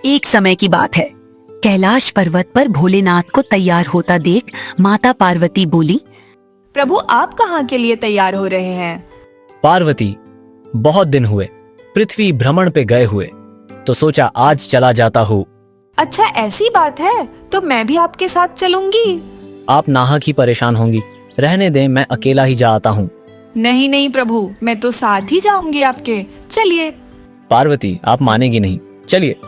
एक समय की बात है। कैलाश पर्वत पर भोलेनाथ को तैयार होता देख माता पार्वती बोली, प्रभु आप कहाँ के लिए तैयार हो रहे हैं? पार्वती, बहुत दिन हुए पृथ्वी भ्रमण पे गए हुए, तो सोचा आज चला जाता हूँ। अच्छा ऐसी बात है, तो मैं भी आपके साथ चलूंगी। आप नाहक ही परेशान होंगी, रहने दें, मैं अकेला ही जा आता हूँ। नहीं नहीं प्रभु, मैं तो साथ ही जाऊंगी आपके, चलिए। पार्वती, आप मानेगी नहीं, चलिए।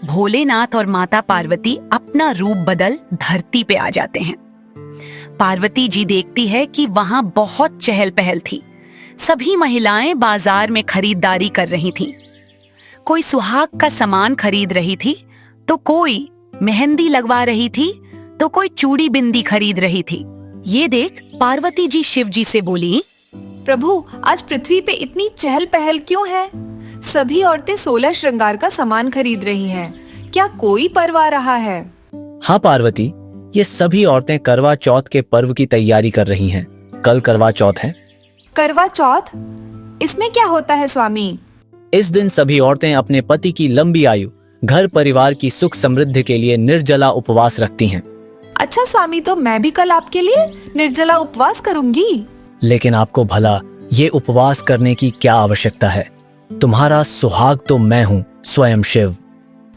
भोलेनाथ और माता पार्वती अपना रूप बदल धरती पे आ जाते हैं। पार्वती जी देखती है कि वहां बहुत चहल पहल थी। सभी महिलाएं बाजार में खरीदारी कर रही थीं। कोई सुहाग का सामान खरीद रही थी, तो कोई मेहंदी लगवा रही थी, तो कोई चूड़ी बिंदी खरीद रही थी। ये देख पार्वती जी शिव जी से बोली, प्रभु आज पृथ्वी पे इतनी चहल पहल क्यों है? सभी औरतें 16 श्रृंगार का सामान खरीद रही हैं। क्या कोई पर्व आ रहा है? हाँ पार्वती, ये सभी औरतें करवा चौथ के पर्व की तैयारी कर रही हैं। कल करवा चौथ है। करवा चौथ? इसमें क्या होता है स्वामी? इस दिन सभी औरतें अपने पति की लंबी आयु, घर परिवार की सुख समृद्धि के लिए निर्जला उपवास रखती हैं। अच्छा स्वामी, तो मैं भी कल आपके लिए निर्जला उपवास करूंगी। लेकिन आपको भला ये उपवास करने की क्या आवश्यकता है? तुम्हारा सुहाग तो मैं हूँ, स्वयं शिव।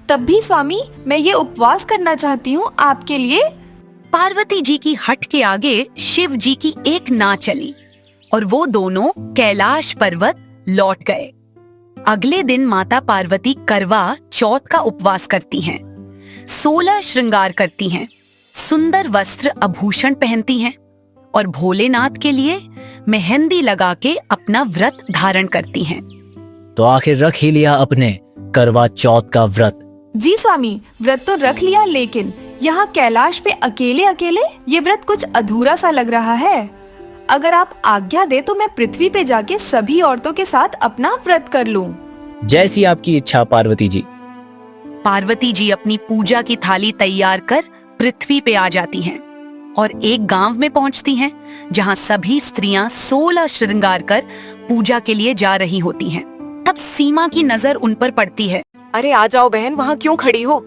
तब भी स्वामी, मैं ये उपवास करना चाहती हूँ आपके लिए। पार्वती जी की हट के आगे शिव जी की एक ना चली और वो दोनों कैलाश पर्वत लौट गए। अगले दिन माता पार्वती करवा चौथ का उपवास करती हैं, 16 श्रृंगार करती हैं, सुंदर वस्त्र आभूषण पहनती हैं और भोलेनाथ के लिए मेहंदी लगा के अपना व्रत धारण करती हैं। तो आखिर रख ही लिया अपने करवा चौथ का व्रत? जी स्वामी, व्रत तो रख लिया, लेकिन यहाँ कैलाश पे अकेले अकेले ये व्रत कुछ अधूरा सा लग रहा है। अगर आप आज्ञा दे तो मैं पृथ्वी पे जाके सभी औरतों के साथ अपना व्रत कर लूं। जैसी आपकी इच्छा पार्वती जी। पार्वती जी अपनी पूजा की थाली तैयार कर पृथ्वी पे आ जाती हैं और एक गांव में पहुंचती हैं, जहां सभी स्त्रियां 16 श्रृंगार कर पूजा के लिए जा रही होती हैं। तब सीमा की नजर उन पर पड़ती है। अरे आ जाओ बहन, वहाँ क्यों खड़ी हो?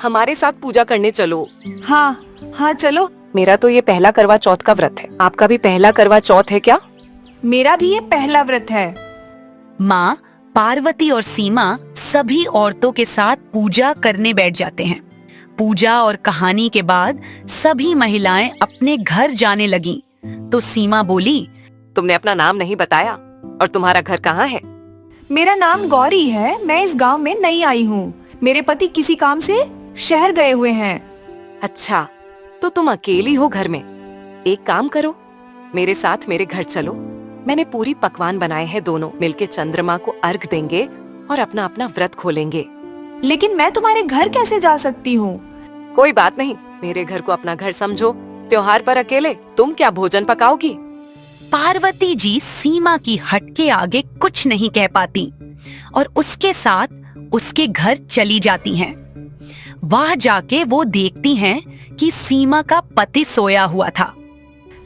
हमारे साथ पूजा करने चलो। हाँ हाँ चलो। मेरा तो ये पहला करवा चौथ का व्रत है। आपका भी पहला करवा चौथ है क्या? मेरा भी ये पहला व्रत है। माँ पार्वती और सीमा सभी औरतों के साथ पूजा करने बैठ जाते हैं। पूजा और कहानी के बाद सभी महिलाएं अपने घर जाने लगीं, तो सीमा बोली, तुमने अपना नाम नहीं बताया, और तुम्हारा घर कहाँ है? मेरा नाम गौरी है। मैं इस गांव में नई आई हूँ। मेरे पति किसी काम से शहर गए हुए हैं। अच्छा, तो तुम अकेली हो घर में? एक काम करो, मेरे साथ मेरे घर चलो। मैंने पूरी पकवान बनाए हैं, दोनों मिलके चंद्रमा को अर्घ देंगे और अपना अपना व्रत खोलेंगे। लेकिन मैं तुम्हारे घर कैसे जा सकती हूँ? कोई बात नहीं, मेरे घर को अपना घर समझो। त्योहार पर अकेले तुम क्या भोजन पकाओगी? पार्वती जी सीमा की हट के आगे कुछ नहीं कह पाती और उसके साथ उसके घर चली जाती हैं। वहां जाके वो देखती हैं कि सीमा का पति सोया हुआ था।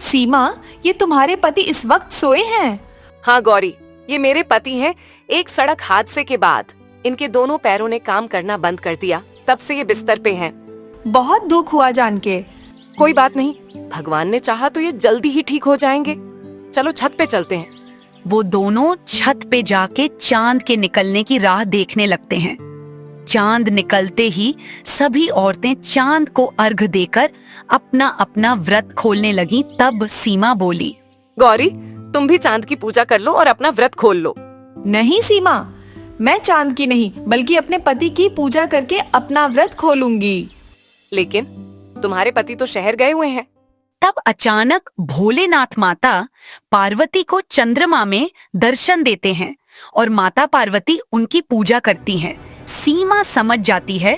सीमा, ये तुम्हारे पति इस वक्त सोए हैं? हाँ गौरी, ये मेरे पति हैं। एक सड़क हादसे के बाद इनके दोनों पैरों ने काम करना बंद कर दिया, तब से ये बिस्तर पे हैं। बहुत दुख हुआ जान के। कोई बात नहीं, भगवान ने चाहा तो ये जल्दी ही ठीक हो जाएंगे। चलो छत पे चलते हैं। वो दोनों छत पे जाके चांद के निकलने की राह देखने लगते हैं। चांद निकलते ही सभी औरतें चांद को अर्घ देकर अपना अपना व्रत खोलने लगी। तब सीमा बोली, गौरी तुम भी चांद की पूजा कर लो और अपना व्रत खोल लो। नहीं सीमा, मैं चांद की नहीं बल्कि अपने पति की पूजा करके अपना व्रत खोलूंगी। लेकिन तुम्हारे पति तो शहर गए हुए हैं। तब अचानक भोलेनाथ माता पार्वती को चंद्रमा में दर्शन देते हैं और माता पार्वती उनकी पूजा करती हैं। सीमा समझ जाती है,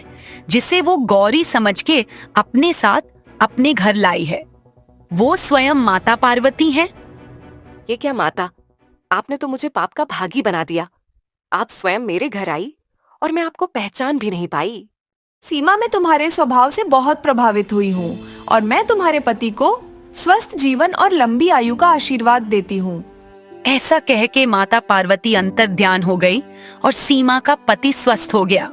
जिसे वो गौरी समझ के अपने साथ अपने घर लाई है। वो स्वयं माता पार्वती हैं। ये क्या माता, आपने तो मुझे पाप का भागी बना दिया। आप स्वयं मेरे घर आई और मैं आपको पहचान भी नहीं पाई। सीमा, मैं तुम्हारे स्वभाव से बहुत प्रभावित हुई हूँ और मैं तुम्हारे पति को स्वस्थ जीवन और लंबी आयु का आशीर्वाद देती हूँ। ऐसा कह के माता पार्वती अंतर ध्यान हो गई और सीमा का पति स्वस्थ हो गया।